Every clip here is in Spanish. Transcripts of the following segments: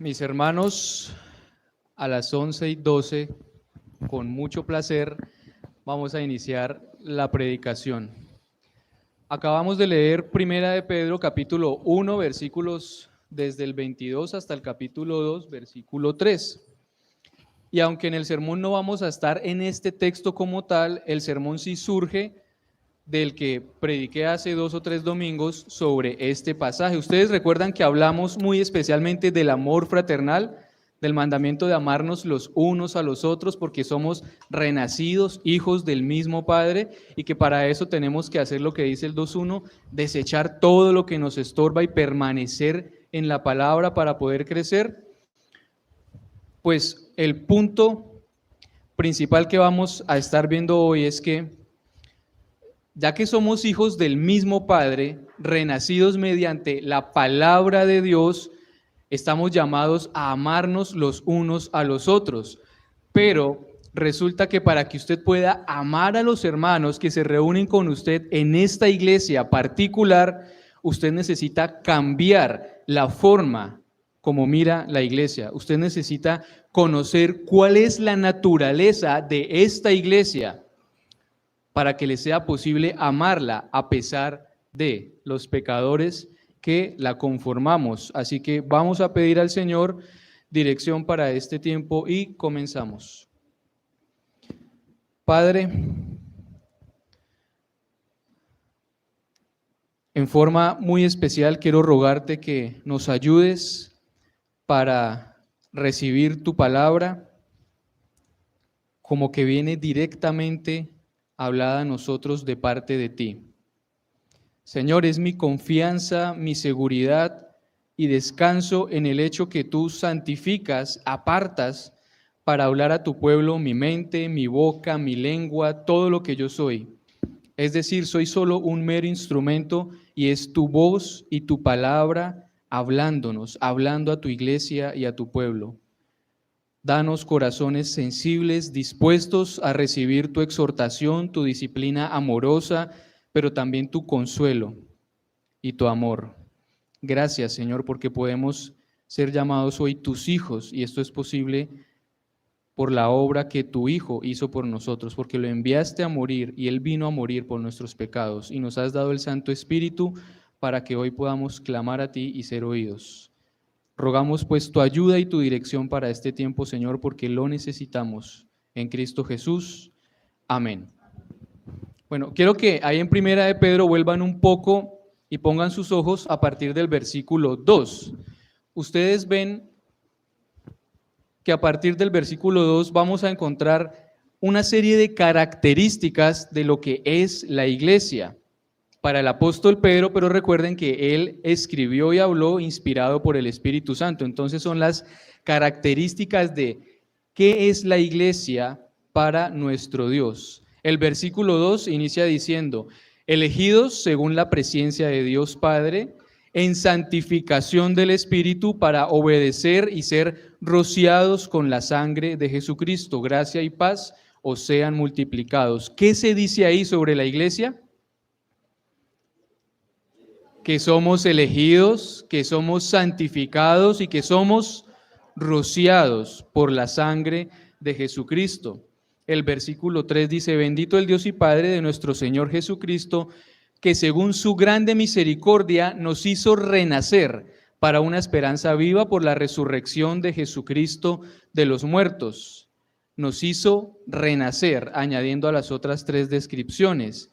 Mis hermanos, a las 11:12, con mucho placer, vamos a iniciar la predicación. Acabamos de leer Primera de Pedro, capítulo 1, versículos desde el 22 hasta el capítulo 2, versículo 3. Y aunque en el sermón no vamos a estar en este texto como tal, el sermón sí surge del que prediqué hace 2 o 3 domingos sobre este pasaje. Ustedes recuerdan que hablamos muy especialmente del amor fraternal, del mandamiento de amarnos los unos a los otros porque somos renacidos, hijos del mismo Padre, y que para eso tenemos que hacer lo que dice el 2:1, desechar todo lo que nos estorba y permanecer en la palabra para poder crecer. Pues el punto principal que vamos a estar viendo hoy es que ya que somos hijos del mismo Padre, renacidos mediante la palabra de Dios, estamos llamados a amarnos los unos a los otros. Pero resulta que para que usted pueda amar a los hermanos que se reúnen con usted en esta iglesia particular, usted necesita cambiar la forma como mira la iglesia. Usted necesita conocer cuál es la naturaleza de esta iglesia, para que le sea posible amarla a pesar de los pecadores que la conformamos. Así que vamos a pedir al Señor dirección para este tiempo y comenzamos. Padre, en forma muy especial quiero rogarte que nos ayudes para recibir tu palabra como que viene directamente hablada a nosotros de parte de ti. Señor, es mi confianza, mi seguridad y descanso en el hecho que tú santificas, apartas para hablar a tu pueblo mi mente, mi boca, mi lengua, todo lo que yo soy. Es decir, soy solo un mero instrumento y es tu voz y tu palabra hablándonos, hablando a tu iglesia y a tu pueblo. Danos corazones sensibles, dispuestos a recibir tu exhortación, tu disciplina amorosa, pero también tu consuelo y tu amor. Gracias, Señor, porque podemos ser llamados hoy tus hijos, y esto es posible por la obra que tu Hijo hizo por nosotros, porque lo enviaste a morir y Él vino a morir por nuestros pecados, y nos has dado el Santo Espíritu para que hoy podamos clamar a ti y ser oídos. Rogamos pues tu ayuda y tu dirección para este tiempo, Señor, porque lo necesitamos. En Cristo Jesús. Amén. Bueno, quiero que ahí en Primera de Pedro vuelvan un poco y pongan sus ojos a partir del versículo 2. Ustedes ven que a partir del versículo 2 vamos a encontrar una serie de características de lo que es la iglesia para el apóstol Pedro, pero recuerden que él escribió y habló inspirado por el Espíritu Santo. Entonces son las características de qué es la iglesia para nuestro Dios. El versículo 2 inicia diciendo: elegidos según la presciencia de Dios Padre, en santificación del Espíritu para obedecer y ser rociados con la sangre de Jesucristo. Gracia y paz os sean multiplicados. ¿Qué se dice ahí sobre la iglesia? Que somos elegidos, que somos santificados y que somos rociados por la sangre de Jesucristo. El versículo 3 dice: bendito el Dios y Padre de nuestro Señor Jesucristo, que según su grande misericordia nos hizo renacer para una esperanza viva por la resurrección de Jesucristo de los muertos. Nos hizo renacer, añadiendo a las otras 3 descripciones.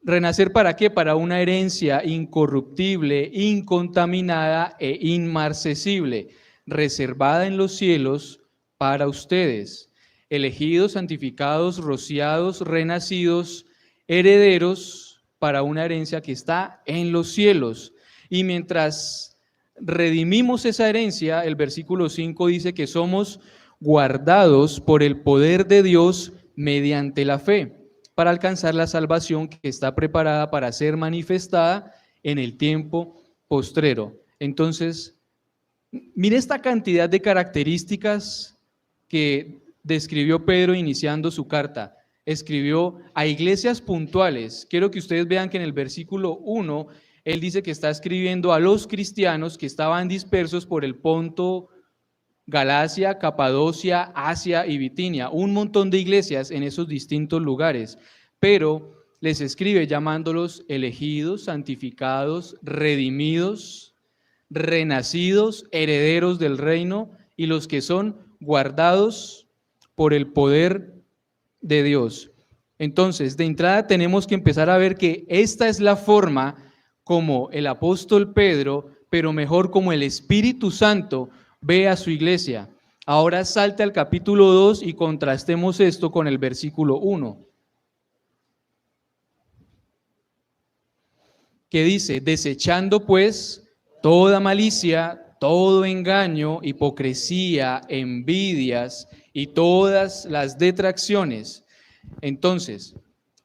¿Renacer para qué? Para una herencia incorruptible, incontaminada e inmarcesible, reservada en los cielos para ustedes, elegidos, santificados, rociados, renacidos, herederos para una herencia que está en los cielos. Y mientras redimimos esa herencia, el versículo 5 dice que somos guardados por el poder de Dios mediante la fe, para alcanzar la salvación que está preparada para ser manifestada en el tiempo postrero. Entonces, mire esta cantidad de características que describió Pedro iniciando su carta. Escribió a iglesias puntuales. Quiero que ustedes vean que en el versículo 1 él dice que está escribiendo a los cristianos que estaban dispersos por el Ponto, Galacia, Capadocia, Asia y Bitinia, un montón de iglesias en esos distintos lugares, pero les escribe llamándolos elegidos, santificados, redimidos, renacidos, herederos del reino y los que son guardados por el poder de Dios. Entonces, de entrada tenemos que empezar a ver que esta es la forma como el apóstol Pedro, pero mejor como el Espíritu Santo, ve a su iglesia. Ahora salte al capítulo 2 y contrastemos esto con el versículo 1. Que dice, desechando pues toda malicia, todo engaño, hipocresía, envidias y todas las detracciones. Entonces,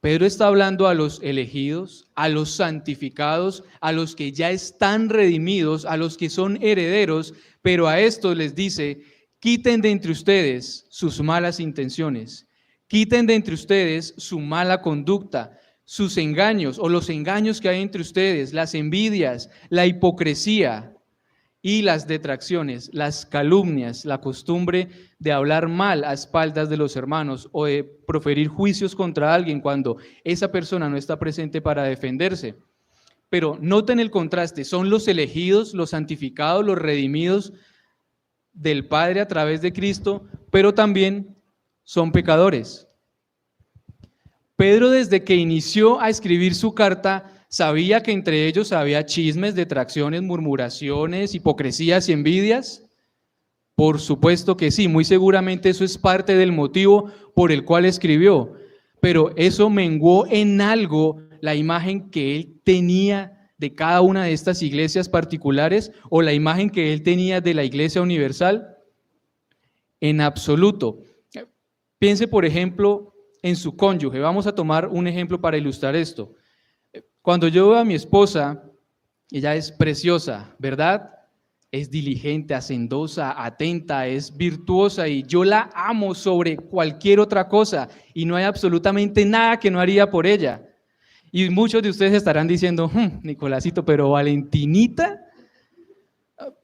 Pedro está hablando a los elegidos, a los santificados, a los que ya están redimidos, a los que son herederos, pero a estos les dice, quiten de entre ustedes sus malas intenciones, quiten de entre ustedes su mala conducta, sus engaños o los engaños que hay entre ustedes, las envidias, la hipocresía y las detracciones, las calumnias, la costumbre de hablar mal a espaldas de los hermanos o de proferir juicios contra alguien cuando esa persona no está presente para defenderse. Pero noten el contraste, son los elegidos, los santificados, los redimidos del Padre a través de Cristo, pero también son pecadores. Pedro, desde que inició a escribir su carta, ¿sabía que entre ellos había chismes, detracciones, murmuraciones, hipocresías y envidias? Por supuesto que sí, muy seguramente eso es parte del motivo por el cual escribió, pero eso menguó en algo la imagen que él tenía de cada una de estas iglesias particulares o la imagen que él tenía de la iglesia universal. En absoluto. Piense, por ejemplo, en su cónyuge. Vamos a tomar un ejemplo para ilustrar esto. Cuando yo veo a mi esposa, ella es preciosa, ¿verdad? Es diligente, hacendosa, atenta, es virtuosa y yo la amo sobre cualquier otra cosa y no hay absolutamente nada que no haría por ella. Y muchos de ustedes estarán diciendo, Nicolásito, pero Valentinita,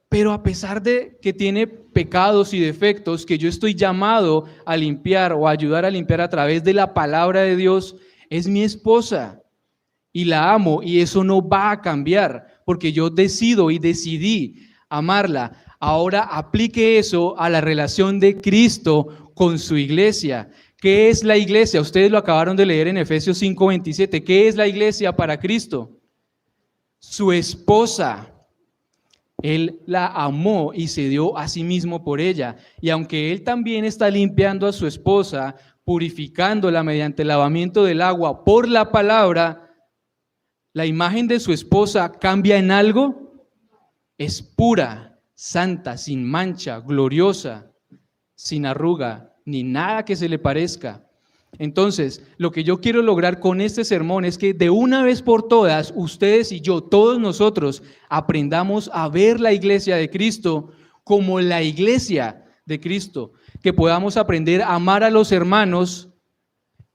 pero a pesar de que tiene pecados y defectos que yo estoy llamado a limpiar o a ayudar a limpiar a través de la palabra de Dios, es mi esposa. Y la amo y eso no va a cambiar porque yo decido y decidí amarla. Ahora aplique eso a la relación de Cristo con su iglesia. ¿Qué es la iglesia? Ustedes lo acabaron de leer en Efesios 5:27. ¿Qué es la iglesia para Cristo? Su esposa. Él la amó y se dio a sí mismo por ella. Y aunque él también está limpiando a su esposa, purificándola mediante el lavamiento del agua por la palabra, ¿la imagen de su esposa cambia en algo? Es pura, santa, sin mancha, gloriosa, sin arruga, ni nada que se le parezca. Entonces, lo que yo quiero lograr con este sermón es que de una vez por todas, ustedes y yo, todos nosotros, aprendamos a ver la iglesia de Cristo como la iglesia de Cristo, que podamos aprender a amar a los hermanos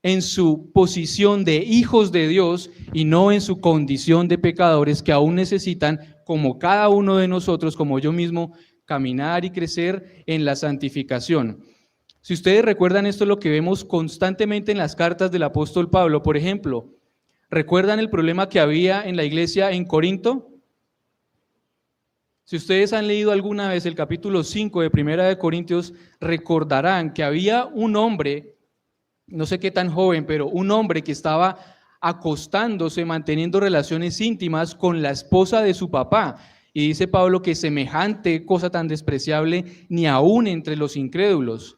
en su posición de hijos de Dios y no en su condición de pecadores que aún necesitan, como cada uno de nosotros, como yo mismo, caminar y crecer en la santificación. Si ustedes recuerdan, esto es lo que vemos constantemente en las cartas del apóstol Pablo. Por ejemplo, ¿recuerdan el problema que había en la iglesia en Corinto? Si ustedes han leído alguna vez el capítulo 5 de Primera de Corintios, recordarán que había un hombre, no sé qué tan joven, pero un hombre que estaba acostándose, manteniendo relaciones íntimas con la esposa de su papá. Y dice Pablo que semejante cosa tan despreciable ni aún entre los incrédulos.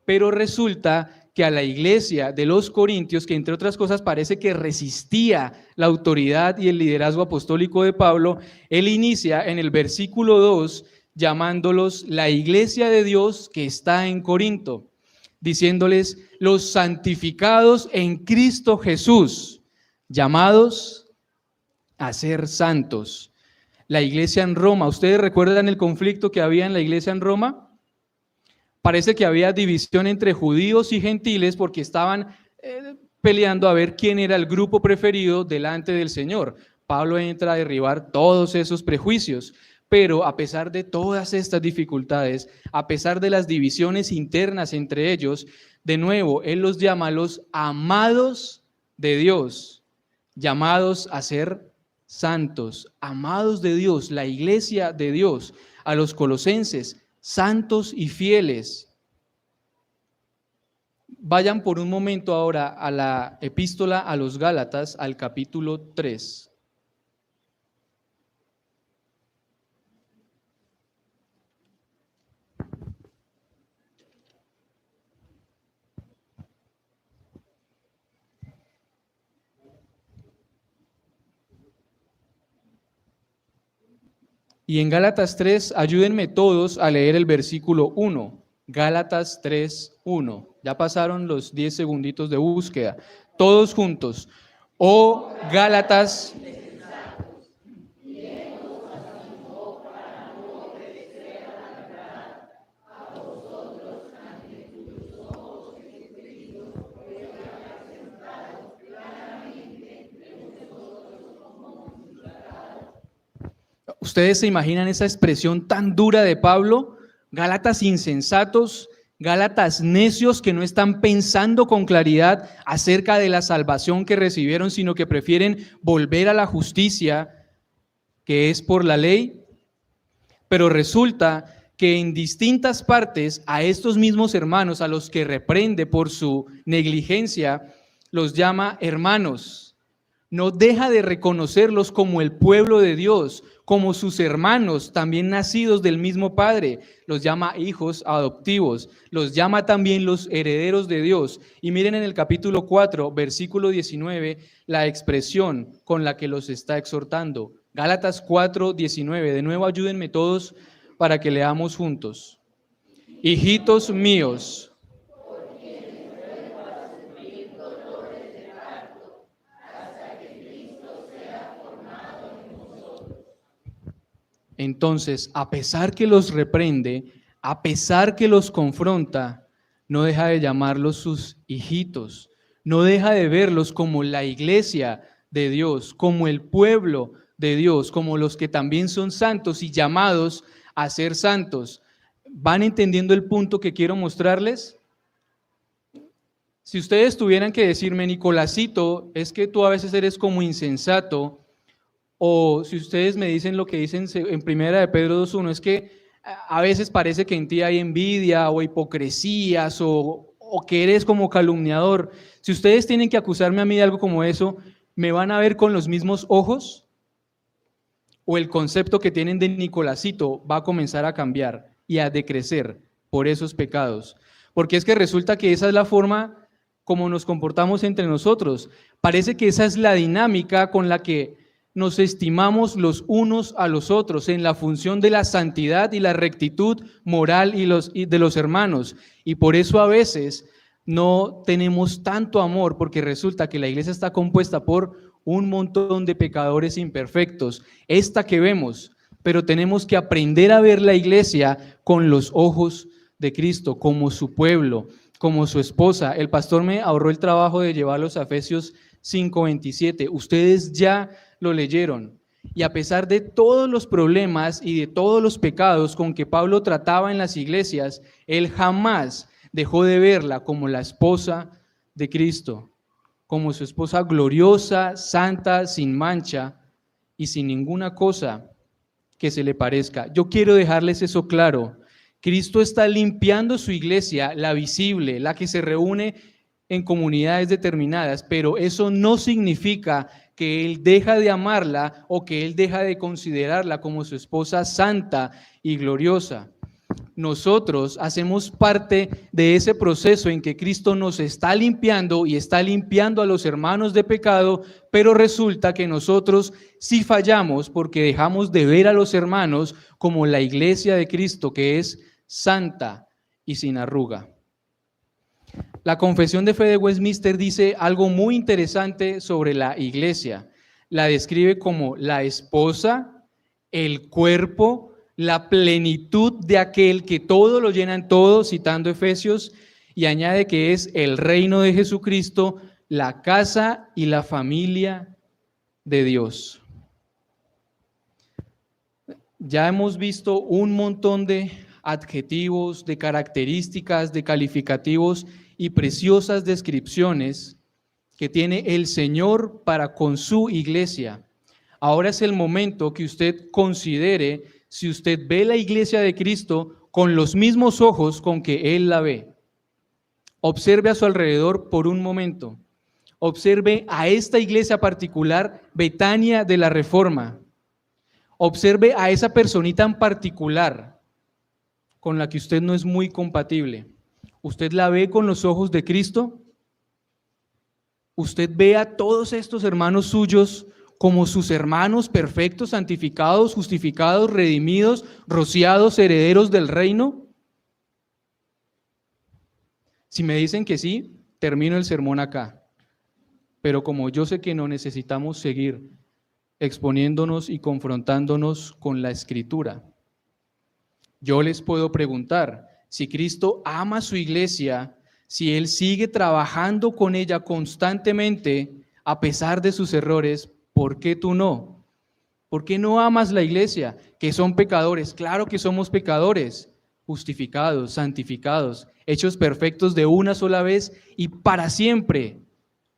Pero resulta que a la iglesia de los Corintios, que entre otras cosas parece que resistía la autoridad y el liderazgo apostólico de Pablo, él inicia en el versículo 2 llamándolos la iglesia de Dios que está en Corinto, diciéndoles los santificados en Cristo Jesús, llamados a ser santos. La iglesia en Roma, ¿ustedes recuerdan el conflicto que había en la iglesia en Roma? Parece que había división entre judíos y gentiles porque estaban peleando a ver quién era el grupo preferido delante del Señor. Pablo entra a derribar todos esos prejuicios, pero a pesar de todas estas dificultades, a pesar de las divisiones internas entre ellos, de nuevo, él los llama los amados de Dios, llamados a ser santos, amados de Dios, la iglesia de Dios, a los colosenses, santos y fieles. Vayan por un momento ahora a la epístola a los Gálatas, al capítulo 3. Y en Gálatas 3, ayúdenme todos a leer el versículo 1. Gálatas 3, 1. Ya pasaron los 10 segunditos de búsqueda. Todos juntos. Oh Gálatas. ¿Ustedes se imaginan esa expresión tan dura de Pablo? Gálatas insensatos, Gálatas necios que no están pensando con claridad acerca de la salvación que recibieron, sino que prefieren volver a la justicia que es por la ley. Pero resulta que en distintas partes a estos mismos hermanos, a los que reprende por su negligencia, los llama hermanos. No deja de reconocerlos como el pueblo de Dios, como sus hermanos, también nacidos del mismo Padre. Los llama hijos adoptivos, los llama también los herederos de Dios. Y miren en el capítulo 4, versículo 19, la expresión con la que los está exhortando. Gálatas 4, 19. De nuevo, ayúdenme todos para que leamos juntos. Hijitos míos. Entonces, a pesar que los reprende, a pesar que los confronta, no deja de llamarlos sus hijitos, no deja de verlos como la iglesia de Dios, como el pueblo de Dios, como los que también son santos y llamados a ser santos. ¿Van entendiendo el punto que quiero mostrarles? Si ustedes tuvieran que decirme, Nicolásito, es que tú a veces eres como insensato, o si ustedes me dicen lo que dicen en Primera de Pedro 2:1, es que a veces parece que en ti hay envidia o hipocresías o que eres como calumniador. Si ustedes tienen que acusarme a mí de algo como eso, ¿me van a ver con los mismos ojos? ¿O el concepto que tienen de Nicolásito va a comenzar a cambiar y a decrecer por esos pecados? Porque es que resulta que esa es la forma como nos comportamos entre nosotros. Parece que esa es la dinámica con la que nos estimamos los unos a los otros en la función de la santidad y la rectitud moral y de los hermanos. Y por eso a veces no tenemos tanto amor, porque resulta que la iglesia está compuesta por un montón de pecadores imperfectos, esta que vemos, pero tenemos que aprender a ver la iglesia con los ojos de Cristo, como su pueblo, como su esposa. El pastor me ahorró el trabajo de llevarlos a Efesios 5:27. Ustedes ya lo leyeron. Y a pesar de todos los problemas y de todos los pecados con que Pablo trataba en las iglesias, él jamás dejó de verla como la esposa de Cristo, como su esposa gloriosa, santa, sin mancha y sin ninguna cosa que se le parezca. Yo quiero dejarles eso claro. Cristo está limpiando su iglesia, la visible, la que se reúne en comunidades determinadas, pero eso no significa que Él deja de amarla o que Él deja de considerarla como su esposa santa y gloriosa. Nosotros hacemos parte de ese proceso en que Cristo nos está limpiando y está limpiando a los hermanos de pecado, pero resulta que nosotros sí fallamos porque dejamos de ver a los hermanos como la iglesia de Cristo, que es santa y sin arruga. La Confesión de Fe de Westminster dice algo muy interesante sobre la iglesia. La describe como la esposa, el cuerpo, la plenitud de aquel que todo lo llena en todo, citando Efesios, y añade que es el reino de Jesucristo, la casa y la familia de Dios. Ya hemos visto un montón de adjetivos, de características, de calificativos y preciosas descripciones que tiene el Señor para con su iglesia. Ahora es el momento que usted considere si usted ve la iglesia de Cristo con los mismos ojos con que Él la ve. Observe a su alrededor por un momento. Observe a esta iglesia particular, Betania de la Reforma. Observe a esa personita en particular con la que usted no es muy compatible. ¿Usted la ve con los ojos de Cristo? ¿Usted ve a todos estos hermanos suyos como sus hermanos perfectos, santificados, justificados, redimidos, rociados, herederos del reino? Si me dicen que sí, termino el sermón acá. Pero como yo sé que no, necesitamos seguir exponiéndonos y confrontándonos con la Escritura. Yo les puedo preguntar, si Cristo ama a su iglesia, si Él sigue trabajando con ella constantemente, a pesar de sus errores, ¿por qué tú no? ¿Por qué no amas la iglesia? Que son pecadores. Claro que somos pecadores, justificados, santificados, hechos perfectos de una sola vez y para siempre.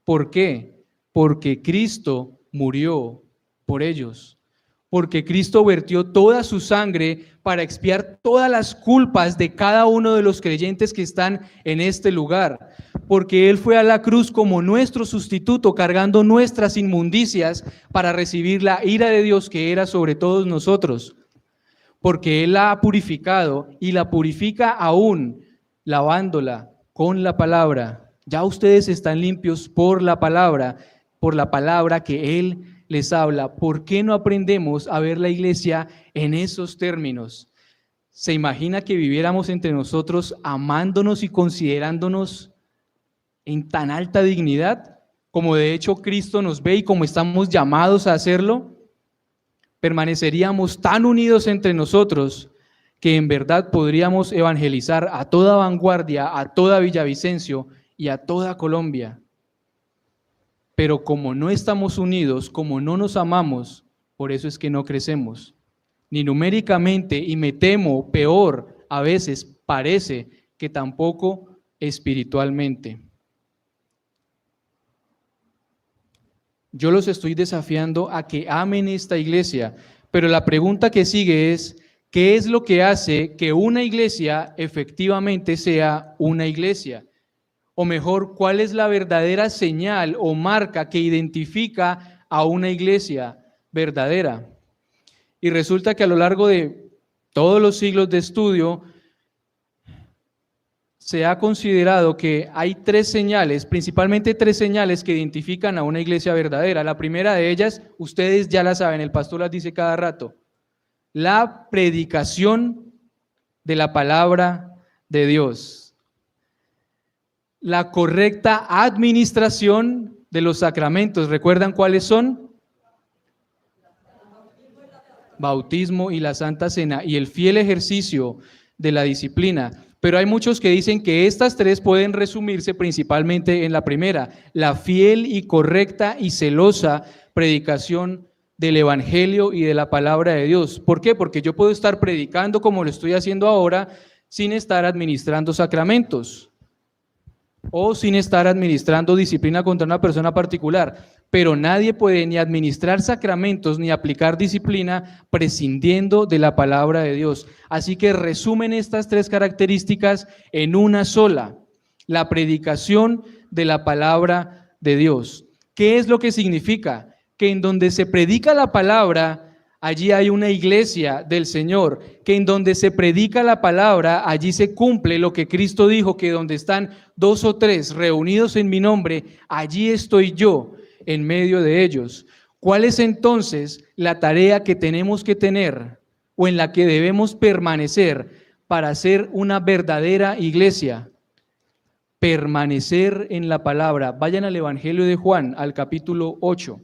¿Por qué? Porque Cristo murió por ellos. Porque Cristo vertió toda su sangre para expiar todas las culpas de cada uno de los creyentes que están en este lugar. Porque Él fue a la cruz como nuestro sustituto, cargando nuestras inmundicias para recibir la ira de Dios que era sobre todos nosotros. Porque Él la ha purificado y la purifica aún, lavándola con la palabra. Ya ustedes están limpios por la palabra que Él les habla. ¿Por qué no aprendemos a ver la iglesia en esos términos? ¿Se imagina que viviéramos entre nosotros amándonos y considerándonos en tan alta dignidad, como de hecho Cristo nos ve y como estamos llamados a hacerlo? Permaneceríamos tan unidos entre nosotros que en verdad podríamos evangelizar a toda Vanguardia, a toda Villavicencio y a toda Colombia. Pero como no estamos unidos, como no nos amamos, por eso es que no crecemos, ni numéricamente, y me temo, peor, a veces parece que tampoco espiritualmente. Yo los estoy desafiando a que amen esta iglesia, pero la pregunta que sigue es, ¿qué es lo que hace que una iglesia efectivamente sea una iglesia? O mejor, ¿cuál es la verdadera señal o marca que identifica a una iglesia verdadera? Y resulta que a lo largo de todos los siglos de estudio se ha considerado que hay tres señales, principalmente tres señales que identifican a una iglesia verdadera. La primera de ellas, ustedes ya la saben, el pastor las dice cada rato: la predicación de la palabra de Dios. La correcta administración de los sacramentos. ¿Recuerdan cuáles son? Bautismo y la Santa Cena, y el fiel ejercicio de la disciplina. Pero hay muchos que dicen que estas tres pueden resumirse principalmente en la primera: la fiel y correcta y celosa predicación del Evangelio y de la palabra de Dios. ¿Por qué? Porque yo puedo estar predicando como lo estoy haciendo ahora sin estar administrando sacramentos o sin estar administrando disciplina contra una persona particular, pero nadie puede ni administrar sacramentos ni aplicar disciplina prescindiendo de la palabra de Dios. Así que resumen estas tres características en una sola: la predicación de la palabra de Dios. ¿Qué es lo que significa? Que en donde se predica la palabra, allí hay una iglesia del Señor, que en donde se predica la palabra, allí se cumple lo que Cristo dijo, que donde están dos o tres reunidos en mi nombre, allí estoy yo en medio de ellos. ¿Cuál es entonces la tarea que tenemos que tener o en la que debemos permanecer para ser una verdadera iglesia? Permanecer en la palabra. Vayan al Evangelio de Juan, al capítulo 8.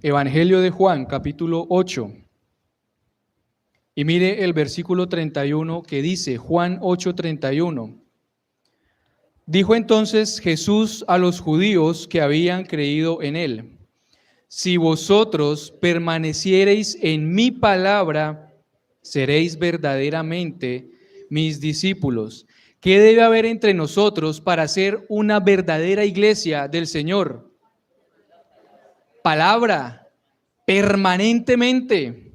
Evangelio de Juan, capítulo 8. Y mire el versículo 31 que dice, Juan 8:31. Dijo entonces Jesús a los judíos que habían creído en él: si vosotros permaneciereis en mi palabra, seréis verdaderamente mis discípulos. ¿Qué debe haber entre nosotros para ser una verdadera iglesia del Señor? Palabra, permanentemente.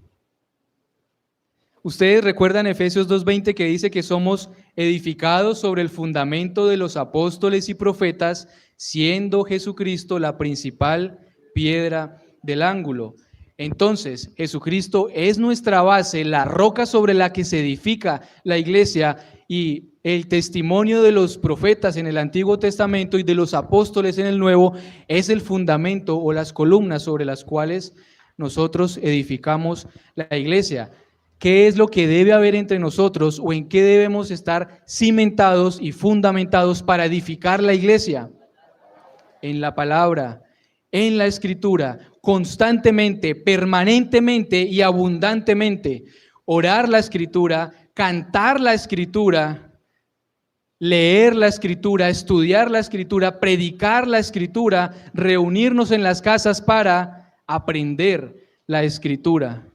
Ustedes recuerdan Efesios 2:20 que dice que somos edificados sobre el fundamento de los apóstoles y profetas, siendo Jesucristo la principal piedra del ángulo. Entonces, Jesucristo es nuestra base, la roca sobre la que se edifica la iglesia, y el testimonio de los profetas en el Antiguo Testamento y de los apóstoles en el Nuevo es el fundamento o las columnas sobre las cuales nosotros edificamos la iglesia. ¿Qué es lo que debe haber entre nosotros o en qué debemos estar cimentados y fundamentados para edificar la iglesia? En la palabra, en la escritura, constantemente, permanentemente y abundantemente. Orar la escritura, cantar la escritura, leer la escritura, estudiar la escritura, predicar la escritura, reunirnos en las casas para aprender la escritura.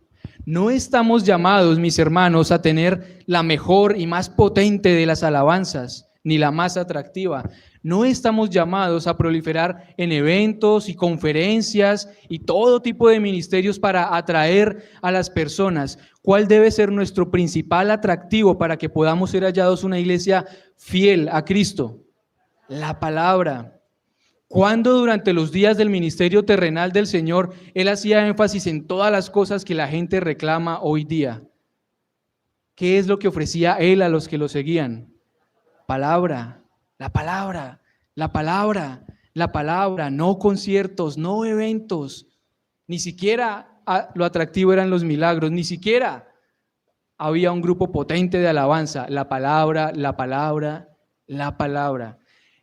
No estamos llamados, mis hermanos, a tener la mejor y más potente de las alabanzas, ni la más atractiva. No estamos llamados a proliferar en eventos y conferencias y todo tipo de ministerios para atraer a las personas. ¿Cuál debe ser nuestro principal atractivo para que podamos ser hallados una iglesia fiel a Cristo? La palabra. Cuando durante los días del ministerio terrenal del Señor, Él hacía énfasis en todas las cosas que la gente reclama hoy día? ¿Qué es lo que ofrecía Él a los que lo seguían? Palabra, la palabra, la palabra, la palabra, no conciertos, no eventos. Ni siquiera lo atractivo eran los milagros, ni siquiera había un grupo potente de alabanza. La palabra, la palabra, la palabra.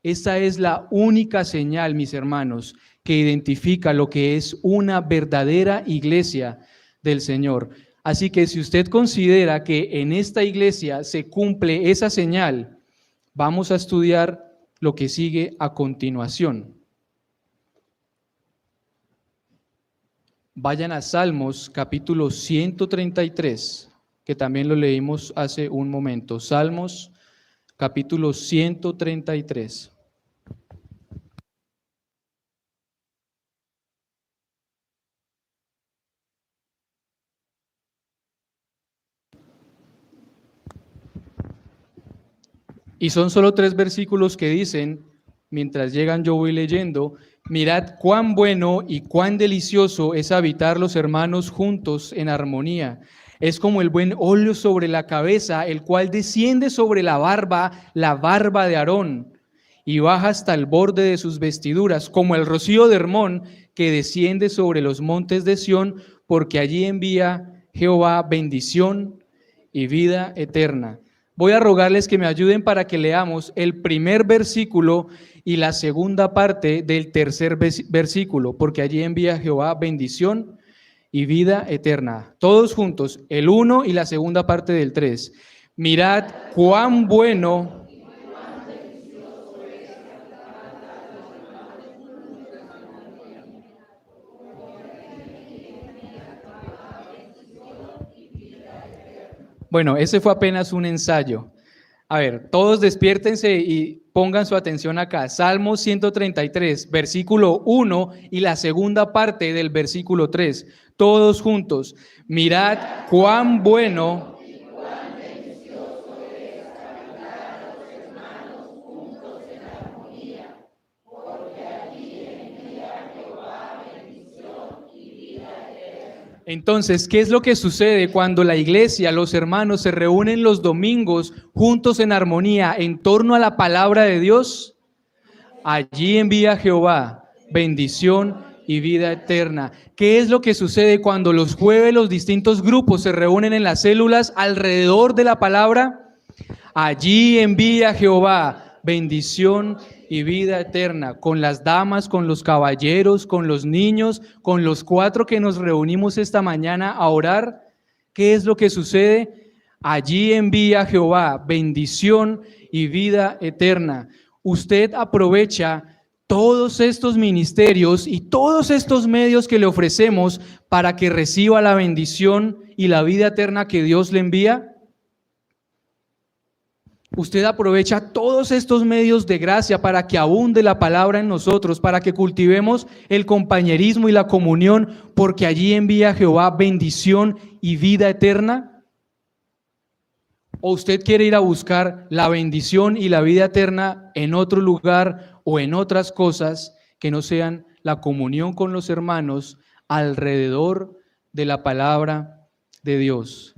Esta es la única señal, mis hermanos, que identifica lo que es una verdadera iglesia del Señor. Así que si usted considera que en esta iglesia se cumple esa señal, vamos a estudiar lo que sigue a continuación. Vayan a Salmos capítulo 133, que también lo leímos hace un momento. Salmos capítulo 133. Y son solo 3 versículos que dicen, mientras llegan yo voy leyendo: mirad cuán bueno y cuán delicioso es habitar los hermanos juntos en armonía. Es como el buen óleo sobre la cabeza, el cual desciende sobre la barba de Aarón, y baja hasta el borde de sus vestiduras, como el rocío de Hermón que desciende sobre los montes de Sión, porque allí envía Jehová bendición y vida eterna. Voy a rogarles que me ayuden para que leamos el primer versículo y la segunda parte del tercer versículo, porque allí envía Jehová bendición y vida eterna. Todos juntos, el 1 y la segunda parte del 3. Mirad cuán bueno. Bueno, ese fue apenas un ensayo. A ver, todos despiértense y pongan su atención acá. Salmo 133, versículo 1 y la segunda parte del versículo 3. Todos juntos. Mirad cuán bueno. Entonces, ¿qué es lo que sucede cuando la iglesia, los hermanos, se reúnen los domingos juntos en armonía en torno a la palabra de Dios? Allí envía Jehová bendición y vida eterna. ¿Qué es lo que sucede cuando los jueves los distintos grupos se reúnen en las células alrededor de la palabra? Allí envía Jehová bendición y vida eterna, con las damas, con los caballeros, con los niños, con los 4 que nos reunimos esta mañana a orar. ¿Qué es lo que sucede? Allí envía Jehová bendición y vida eterna. Usted aprovecha todos estos ministerios y todos estos medios que le ofrecemos para que reciba la bendición y la vida eterna que Dios le envía. Usted aprovecha todos estos medios de gracia para que abunde la palabra en nosotros, para que cultivemos el compañerismo y la comunión, porque allí envía Jehová bendición y vida eterna. ¿O usted quiere ir a buscar la bendición y la vida eterna en otro lugar o en otras cosas que no sean la comunión con los hermanos alrededor de la palabra de Dios?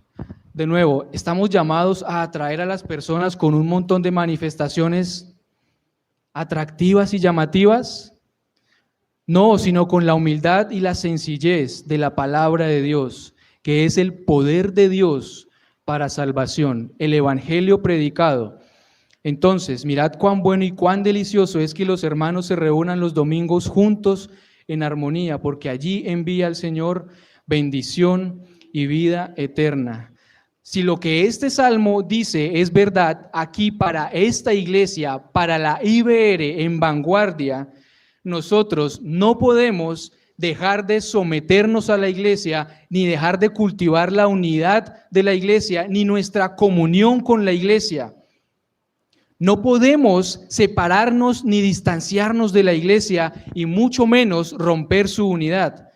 De nuevo, estamos llamados a atraer a las personas con un montón de manifestaciones atractivas y llamativas. No, sino con la humildad y la sencillez de la palabra de Dios, que es el poder de Dios para salvación, el evangelio predicado. Entonces, mirad cuán bueno y cuán delicioso es que los hermanos se reúnan los domingos juntos en armonía, porque allí envía el Señor bendición y vida eterna. Si lo que este salmo dice es verdad aquí para esta iglesia, para la IBR en Vanguardia, nosotros no podemos dejar de someternos a la iglesia, ni dejar de cultivar la unidad de la iglesia, ni nuestra comunión con la iglesia. No podemos separarnos ni distanciarnos de la iglesia y mucho menos romper su unidad.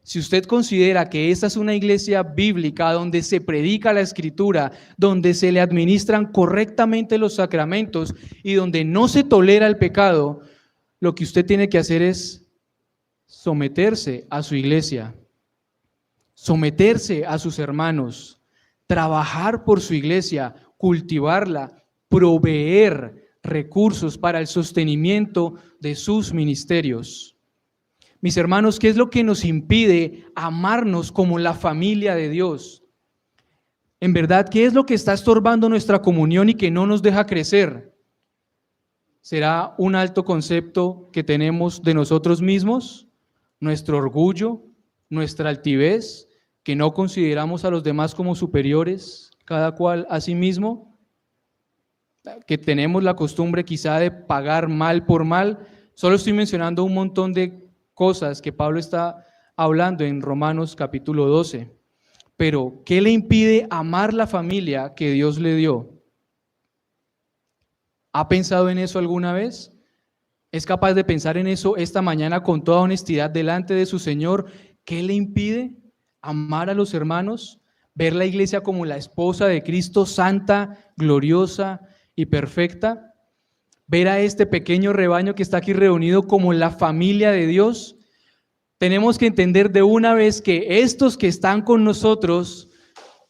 Si usted considera que esta es una iglesia bíblica donde se predica la escritura, donde se le administran correctamente los sacramentos y donde no se tolera el pecado, lo que usted tiene que hacer es someterse a su iglesia, someterse a sus hermanos, trabajar por su iglesia, cultivarla, proveer recursos para el sostenimiento de sus ministerios. Mis hermanos, ¿qué es lo que nos impide amarnos como la familia de Dios? En verdad, ¿qué es lo que está estorbando nuestra comunión y que no nos deja crecer? ¿Será un alto concepto que tenemos de nosotros mismos? ¿Nuestro orgullo? ¿Nuestra altivez? ¿Que no consideramos a los demás como superiores, cada cual a sí mismo? ¿Que tenemos la costumbre quizá de pagar mal por mal? Solo estoy mencionando un montón de cosas que Pablo está hablando en Romanos capítulo 12. Pero, ¿qué le impide amar la familia que Dios le dio? ¿Ha pensado en eso alguna vez? ¿Es capaz de pensar en eso esta mañana con toda honestidad delante de su Señor? ¿Qué le impide amar a los hermanos? ¿Ver la iglesia como la esposa de Cristo, santa, gloriosa y perfecta? ¿Ver a este pequeño rebaño que está aquí reunido como la familia de Dios? Tenemos que entender de una vez que estos que están con nosotros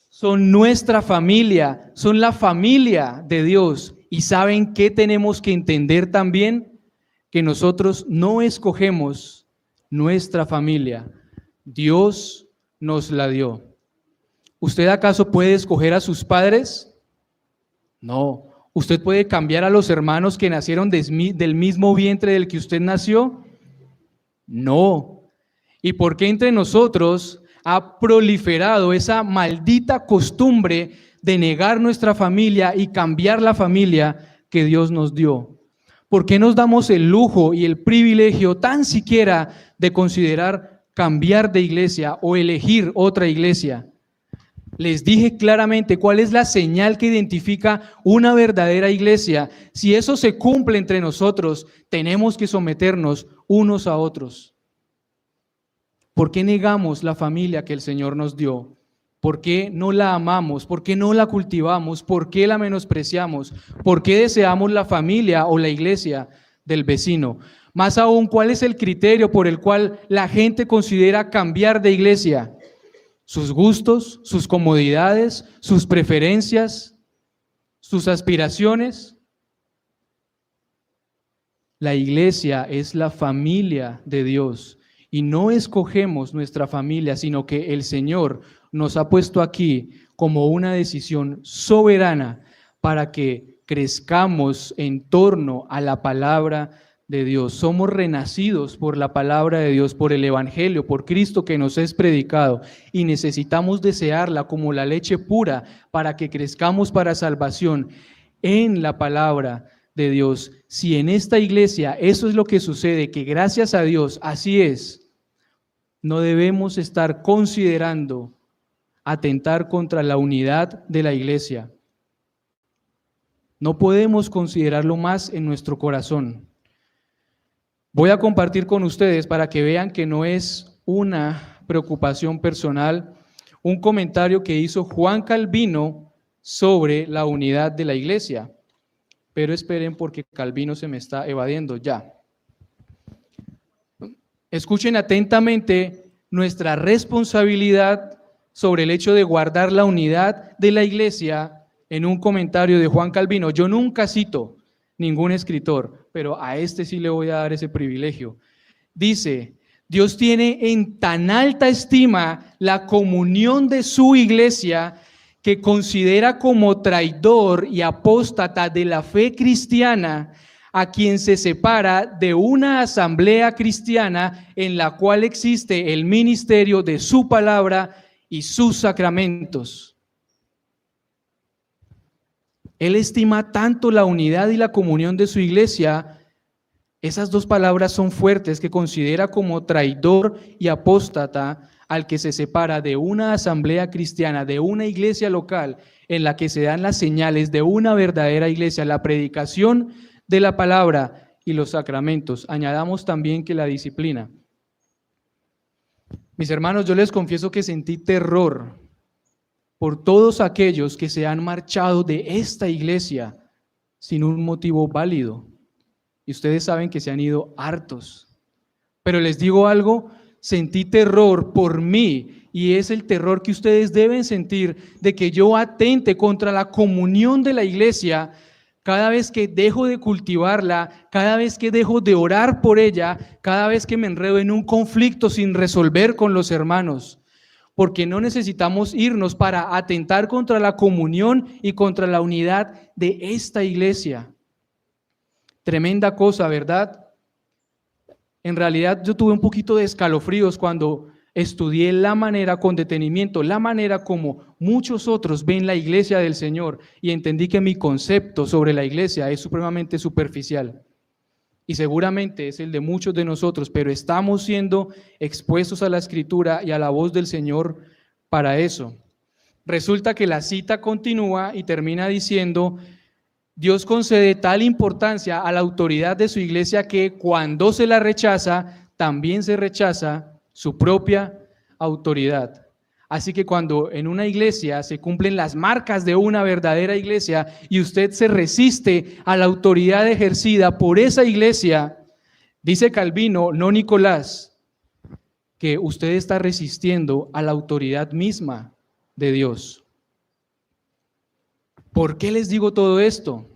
son nuestra familia, son la familia de Dios. ¿Y saben qué tenemos que entender también? Que nosotros no escogemos nuestra familia, Dios nos la dio. ¿Usted acaso puede escoger a sus padres? No. ¿Usted puede cambiar a los hermanos que nacieron del mismo vientre del que usted nació? No. ¿Y por qué entre nosotros ha proliferado esa maldita costumbre de negar nuestra familia y cambiar la familia que Dios nos dio? ¿Por qué nos damos el lujo y el privilegio tan siquiera de considerar cambiar de iglesia o elegir otra iglesia? Les dije claramente cuál es la señal que identifica una verdadera iglesia. Si eso se cumple entre nosotros, tenemos que someternos unos a otros. ¿Por qué negamos la familia que el Señor nos dio? ¿Por qué no la amamos? ¿Por qué no la cultivamos? ¿Por qué la menospreciamos? ¿Por qué deseamos la familia o la iglesia del vecino? Más aún, ¿cuál es el criterio por el cual la gente considera cambiar de iglesia? ¿Sus gustos, sus comodidades, sus preferencias, sus aspiraciones? La iglesia es la familia de Dios y no escogemos nuestra familia, sino que el Señor nos ha puesto aquí como una decisión soberana para que crezcamos en torno a la palabra de Dios, somos renacidos por la palabra de Dios, por el Evangelio, por Cristo que nos es predicado, y necesitamos desearla como la leche pura para que crezcamos para salvación en la palabra de Dios. Si en esta iglesia eso es lo que sucede, que gracias a Dios así es, no debemos estar considerando atentar contra la unidad de la iglesia. No podemos considerarlo más en nuestro corazón. Voy a compartir con ustedes para que vean que no es una preocupación personal, un comentario que hizo Juan Calvino sobre la unidad de la iglesia. Pero esperen porque Calvino se me está evadiendo ya. Escuchen atentamente nuestra responsabilidad sobre el hecho de guardar la unidad de la iglesia en un comentario de Juan Calvino. Yo nunca cito ningún escritor, pero a este sí le voy a dar ese privilegio. Dice: Dios tiene en tan alta estima la comunión de su iglesia que considera como traidor y apóstata de la fe cristiana a quien se separa de una asamblea cristiana en la cual existe el ministerio de su palabra y sus sacramentos. Él estima tanto la unidad y la comunión de su iglesia, esas dos palabras son fuertes, que considera como traidor y apóstata al que se separa de una asamblea cristiana, de una iglesia local en la que se dan las señales de una verdadera iglesia, la predicación de la palabra y los sacramentos. Añadamos también que la disciplina. Mis hermanos, yo les confieso que sentí terror por todos aquellos que se han marchado de esta iglesia sin un motivo válido. Y ustedes saben que se han ido hartos. Pero les digo algo, sentí terror por mí, y es el terror que ustedes deben sentir de que yo atente contra la comunión de la iglesia cada vez que dejo de cultivarla, cada vez que dejo de orar por ella, cada vez que me enredo en un conflicto sin resolver con los hermanos. Porque no necesitamos irnos para atentar contra la comunión y contra la unidad de esta iglesia. Tremenda cosa, ¿verdad? En realidad yo tuve un poquito de escalofríos cuando estudié la manera con detenimiento, la manera como muchos otros ven la iglesia del Señor, y entendí que mi concepto sobre la iglesia es supremamente superficial. Y seguramente es el de muchos de nosotros, pero estamos siendo expuestos a la Escritura y a la voz del Señor para eso. Resulta que la cita continúa y termina diciendo: Dios concede tal importancia a la autoridad de su iglesia que cuando se la rechaza, también se rechaza su propia autoridad. Así que cuando en una iglesia se cumplen las marcas de una verdadera iglesia y usted se resiste a la autoridad ejercida por esa iglesia, dice Calvino, no Nicolás, que usted está resistiendo a la autoridad misma de Dios. ¿Por qué les digo todo esto?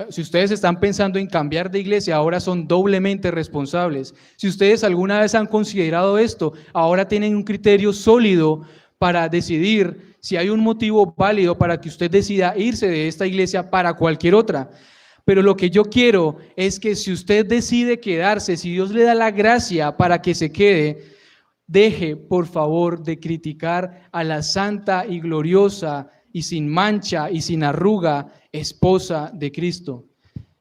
Si ustedes están pensando en cambiar de iglesia, ahora son doblemente responsables. Si ustedes alguna vez han considerado esto, ahora tienen un criterio sólido para decidir si hay un motivo válido para que usted decida irse de esta iglesia para cualquier otra. Pero lo que yo quiero es que si usted decide quedarse, si Dios le da la gracia para que se quede, deje por favor de criticar a la santa y gloriosa y sin mancha y sin arruga esposa de Cristo.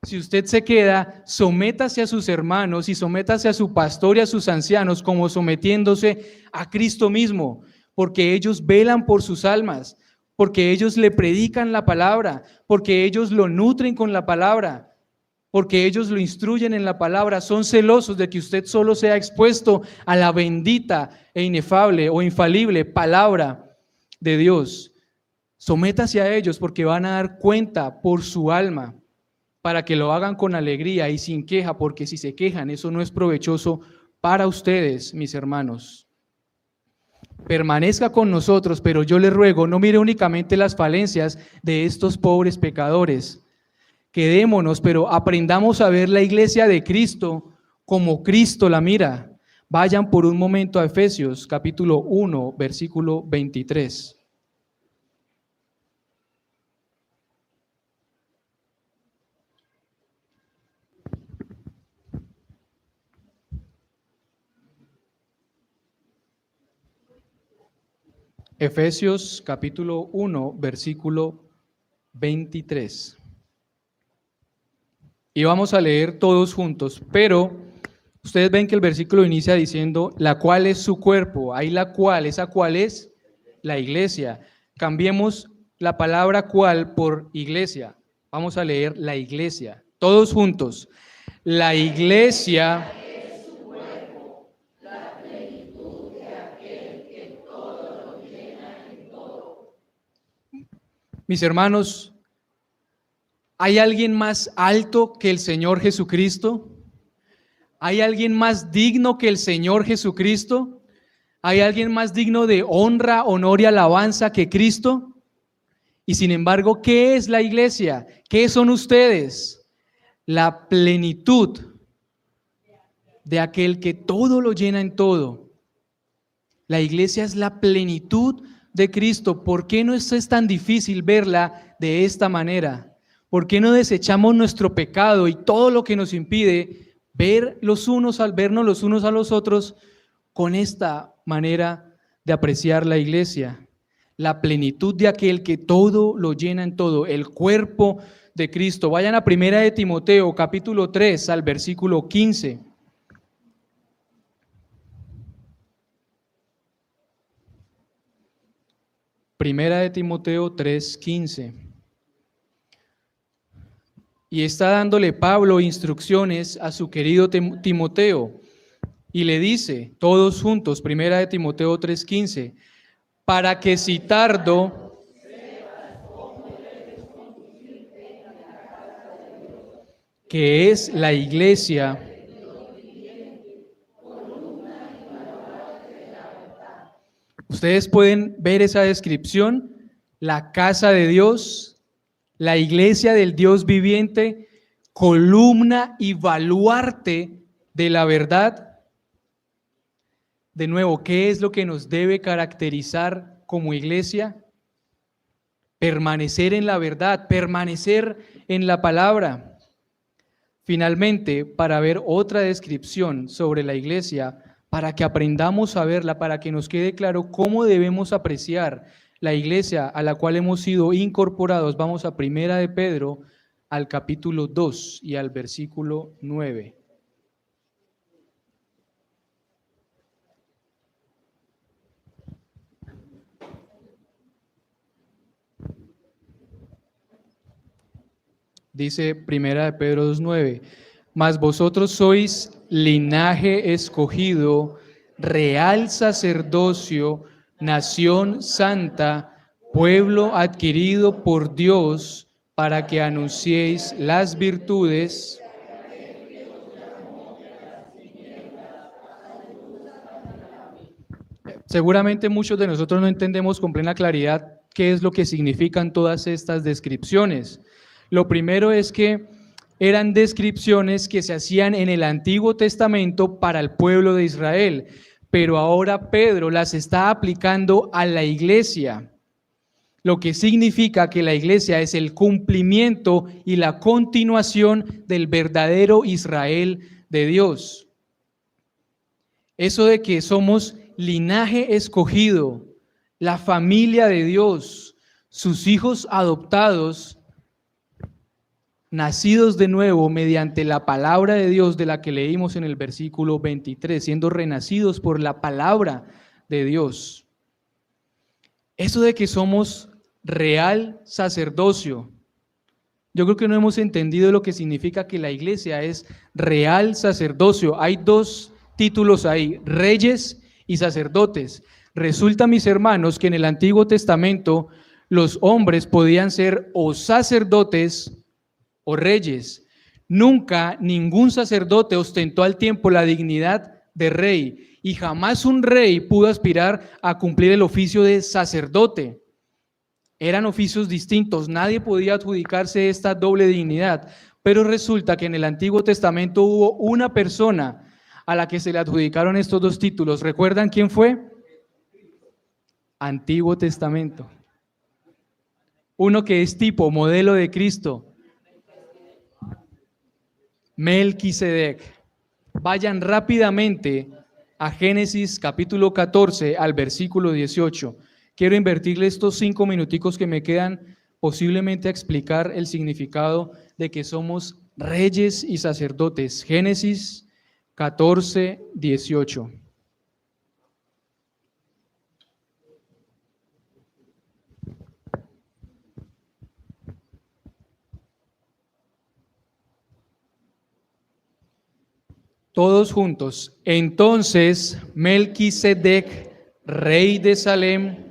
Si usted se queda, sométase a sus hermanos y sométase a su pastor y a sus ancianos como sometiéndose a Cristo mismo, porque ellos velan por sus almas, porque ellos le predican la palabra, porque ellos lo nutren con la palabra, porque ellos lo instruyen en la palabra, son celosos de que usted solo sea expuesto a la bendita e inefable o infalible palabra de Dios. Sométase a ellos porque van a dar cuenta por su alma, para que lo hagan con alegría y sin queja, porque si se quejan, eso no es provechoso para ustedes, mis hermanos. Permanezca con nosotros, pero yo le ruego, no mire únicamente las falencias de estos pobres pecadores. Quedémonos, pero aprendamos a ver la iglesia de Cristo como Cristo la mira. Vayan por un momento a Efesios, capítulo 1, versículo 23. Efesios capítulo 1, versículo 23. Y vamos a leer todos juntos, pero ustedes ven que el versículo inicia diciendo, la cual es su cuerpo. Ahí la cual, esa cual es la iglesia. Cambiemos la palabra cual por iglesia. Vamos a leer la iglesia, todos juntos. La iglesia es su cuerpo, la plenitud de aquel que todo lo llena en todo. Mis hermanos, ¿hay alguien más alto que el Señor Jesucristo? ¿Hay alguien más digno que el Señor Jesucristo? ¿Hay alguien más digno de honra, honor y alabanza que Cristo? Y sin embargo, ¿qué es la iglesia? ¿Qué son ustedes? La plenitud de aquel que todo lo llena en todo. La iglesia es la plenitud de Cristo. ¿Por qué no es tan difícil verla de esta manera? ¿Por qué no desechamos nuestro pecado y todo lo que nos impide vernos los unos a los otros con esta manera de apreciar la iglesia? La plenitud de aquel que todo lo llena en todo, el cuerpo de Cristo. Vayan a 1 de Timoteo, capítulo 3, al versículo 15. Primera de Timoteo 3:15. Y está dándole Pablo instrucciones a su querido Timoteo. Y le dice, todos juntos, Primera de Timoteo 3:15, para que si tardo, que es la iglesia, ustedes pueden ver esa descripción, la casa de Dios, la iglesia del Dios viviente, columna y baluarte de la verdad. De nuevo, ¿qué es lo que nos debe caracterizar como iglesia? Permanecer en la verdad, permanecer en la palabra. Finalmente, para ver otra descripción sobre la iglesia, para que aprendamos a verla, para que nos quede claro cómo debemos apreciar la iglesia a la cual hemos sido incorporados, vamos a Primera de Pedro, al capítulo 2 y al versículo 9. Dice Primera de Pedro 2:9, mas vosotros sois linaje escogido, real sacerdocio, nación santa, pueblo adquirido por Dios, para que anunciéis las virtudes. Seguramente muchos de nosotros no entendemos con plena claridad qué es lo que significan todas estas descripciones. Lo primero es que eran descripciones que se hacían en el Antiguo Testamento para el pueblo de Israel, pero ahora Pedro las está aplicando a la iglesia, lo que significa que la iglesia es el cumplimiento y la continuación del verdadero Israel de Dios. Eso de que somos linaje escogido, la familia de Dios, sus hijos adoptados, nacidos de nuevo mediante la palabra de Dios de la que leímos en el versículo 23, siendo renacidos por la palabra de Dios. Eso de que somos real sacerdocio, yo creo que no hemos entendido lo que significa que la iglesia es real sacerdocio. Hay dos títulos ahí, reyes y sacerdotes. Resulta, mis hermanos, que en el Antiguo Testamento los hombres podían ser o sacerdotes o reyes. Nunca ningún sacerdote ostentó al tiempo la dignidad de rey y jamás un rey pudo aspirar a cumplir el oficio de sacerdote. Eran oficios distintos, nadie podía adjudicarse esta doble dignidad, pero resulta que en el Antiguo Testamento hubo una persona a la que se le adjudicaron estos dos títulos. ¿Recuerdan quién fue? Antiguo Testamento. Uno que es tipo, modelo de Cristo. Melquisedec. Vayan rápidamente a Génesis capítulo 14 al versículo 18. quiero invertirle estos 5 minuticos que me quedan posiblemente a explicar el significado de que somos reyes y sacerdotes. Génesis 14, 18. Todos juntos. Entonces Melquisedec, rey de Salem,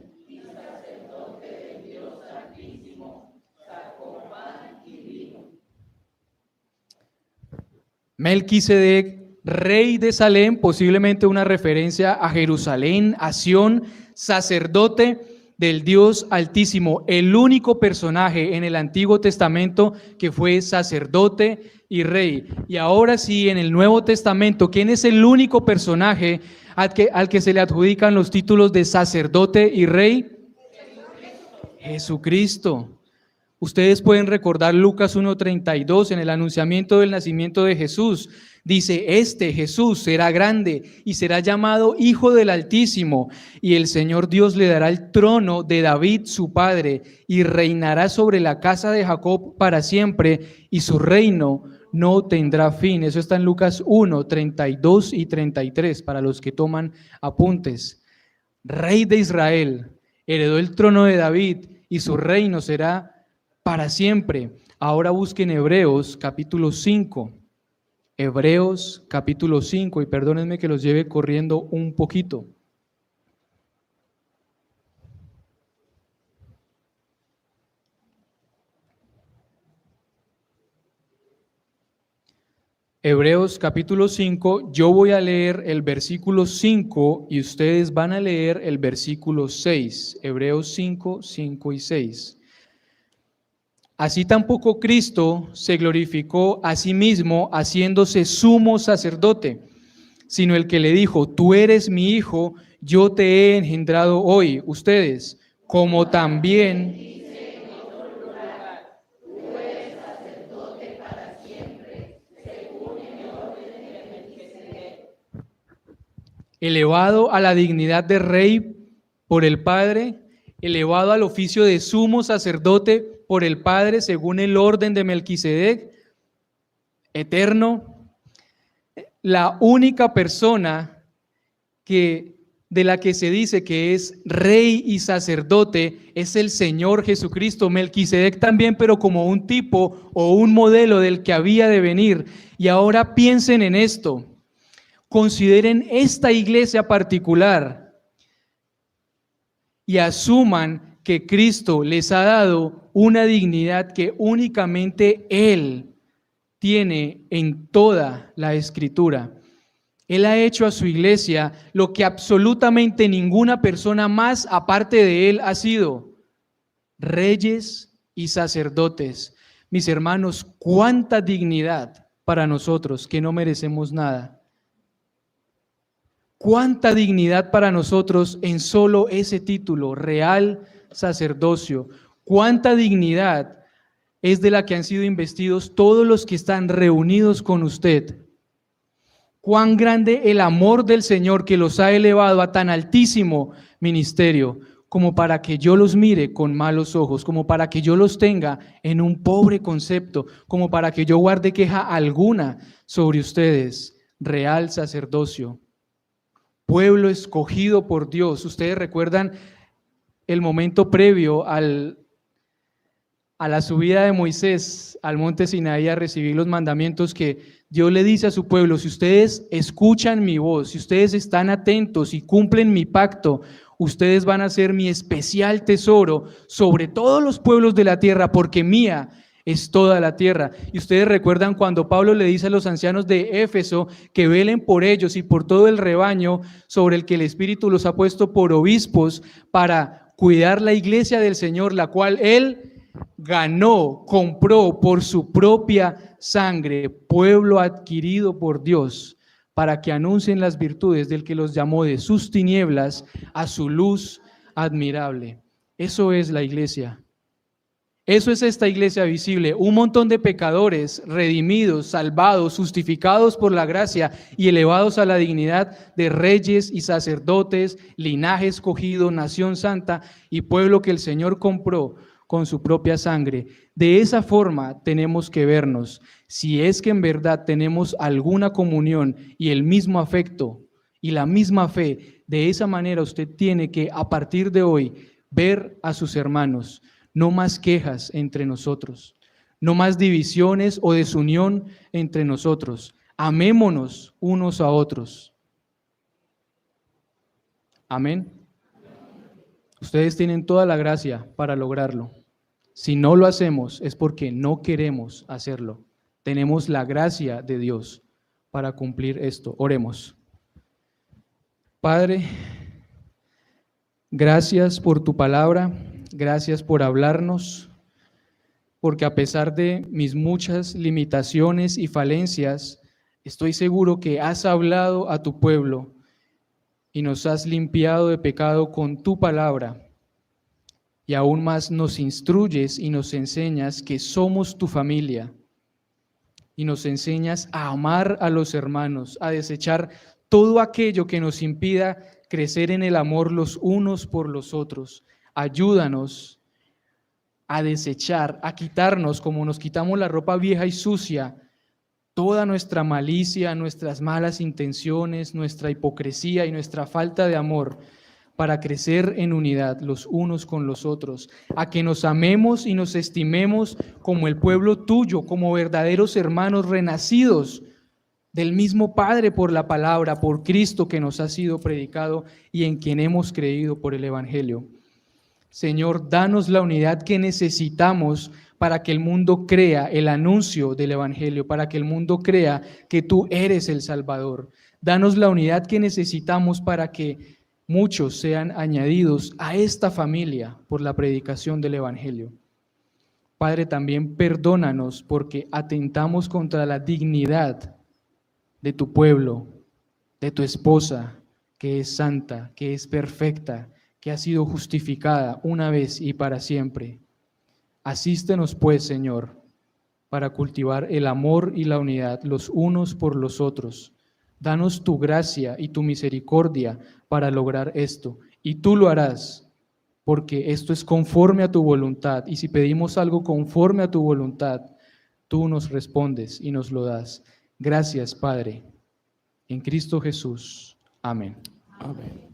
Melquisedec, rey de Salem, posiblemente una referencia a Jerusalén, a Sión, sacerdote del Dios Altísimo, el único personaje en el Antiguo Testamento que fue sacerdote y rey. Y ahora sí, en el Nuevo Testamento, ¿quién es el único personaje al que se le adjudican los títulos de sacerdote y rey? Jesucristo. Ustedes pueden recordar Lucas 1:32 en el anunciamiento del nacimiento de Jesús. Dice, Jesús será grande y será llamado Hijo del Altísimo, y el Señor Dios le dará el trono de David su padre, y reinará sobre la casa de Jacob para siempre, y su reino no tendrá fin. Eso está en Lucas 1:32 y 33, para los que toman apuntes. Rey de Israel, heredó el trono de David, y su reino será para siempre. Ahora busquen Hebreos capítulo 5. Hebreos capítulo 5, y perdónenme que los lleve corriendo un poquito. Hebreos capítulo 5, yo voy a leer el versículo 5 y ustedes van a leer el versículo 6. Hebreos 5, 5 y 6. Así tampoco Cristo se glorificó a sí mismo haciéndose sumo sacerdote, sino el que le dijo, tú eres mi hijo, yo te he engendrado hoy. Ustedes, como también elevado a la dignidad de rey por el Padre, elevado al oficio de sumo sacerdote por el Padre según el orden de Melquisedec, eterno, la única persona de la que se dice que es rey y sacerdote es el Señor Jesucristo. Melquisedec también, pero como un tipo o un modelo del que había de venir. Y ahora piensen en esto, consideren esta iglesia particular y asuman que Cristo les ha dado una dignidad que únicamente Él tiene en toda la Escritura. Él ha hecho a su iglesia lo que absolutamente ninguna persona más aparte de Él ha sido: reyes y sacerdotes. Mis hermanos, cuánta dignidad para nosotros que no merecemos nada. Cuánta dignidad para nosotros en solo ese título, real sacerdocio. Cuánta dignidad es de la que han sido investidos todos los que están reunidos con usted. Cuán grande el amor del Señor que los ha elevado a tan altísimo ministerio, como para que yo los mire con malos ojos, como para que yo los tenga en un pobre concepto, como para que yo guarde queja alguna sobre ustedes. Real sacerdocio, pueblo escogido por Dios. Ustedes recuerdan el momento previo a la subida de Moisés al monte Sinaí a recibir los mandamientos, que Dios le dice a su pueblo: si ustedes escuchan mi voz, si ustedes están atentos y cumplen mi pacto, ustedes van a ser mi especial tesoro sobre todos los pueblos de la tierra, porque mía es toda la tierra. Y ustedes recuerdan cuando Pablo le dice a los ancianos de Éfeso que velen por ellos y por todo el rebaño sobre el que el Espíritu los ha puesto por obispos, para cuidar la iglesia del Señor, la cual Él ganó, compró por su propia sangre, pueblo adquirido por Dios, para que anuncien las virtudes del que los llamó de sus tinieblas a su luz admirable. Eso es la iglesia. Eso es esta iglesia visible, un montón de pecadores redimidos, salvados, justificados por la gracia y elevados a la dignidad de reyes y sacerdotes, linaje escogido, nación santa y pueblo que el Señor compró con su propia sangre. De esa forma tenemos que vernos, si es que en verdad tenemos alguna comunión y el mismo afecto y la misma fe. De esa manera usted tiene que, a partir de hoy, ver a sus hermanos. No más quejas entre nosotros, no más divisiones o desunión entre nosotros. Amémonos unos a otros. Amén. Ustedes tienen toda la gracia para lograrlo. Si no lo hacemos es porque no queremos hacerlo. Tenemos la gracia de Dios para cumplir esto. Oremos. Padre, gracias por tu palabra. Gracias por hablarnos, porque a pesar de mis muchas limitaciones y falencias, estoy seguro que has hablado a tu pueblo y nos has limpiado de pecado con tu palabra. Y aún más nos instruyes y nos enseñas que somos tu familia. Y nos enseñas a amar a los hermanos, a desechar todo aquello que nos impida crecer en el amor los unos por los otros. Ayúdanos a desechar, a quitarnos, como nos quitamos la ropa vieja y sucia, toda nuestra malicia, nuestras malas intenciones, nuestra hipocresía y nuestra falta de amor, para crecer en unidad los unos con los otros, a que nos amemos y nos estimemos como el pueblo tuyo, como verdaderos hermanos renacidos del mismo Padre por la palabra, por Cristo que nos ha sido predicado y en quien hemos creído por el Evangelio. Señor, danos la unidad que necesitamos para que el mundo crea el anuncio del Evangelio, para que el mundo crea que tú eres el Salvador. Danos la unidad que necesitamos para que muchos sean añadidos a esta familia por la predicación del Evangelio. Padre, también perdónanos porque atentamos contra la dignidad de tu pueblo, de tu esposa, que es santa, que es perfecta, que ha sido justificada una vez y para siempre. Asístenos pues, Señor, para cultivar el amor y la unidad los unos por los otros. Danos tu gracia y tu misericordia para lograr esto, y tú lo harás, porque esto es conforme a tu voluntad, y si pedimos algo conforme a tu voluntad, tú nos respondes y nos lo das. Gracias, Padre, en Cristo Jesús. Amén. Amén.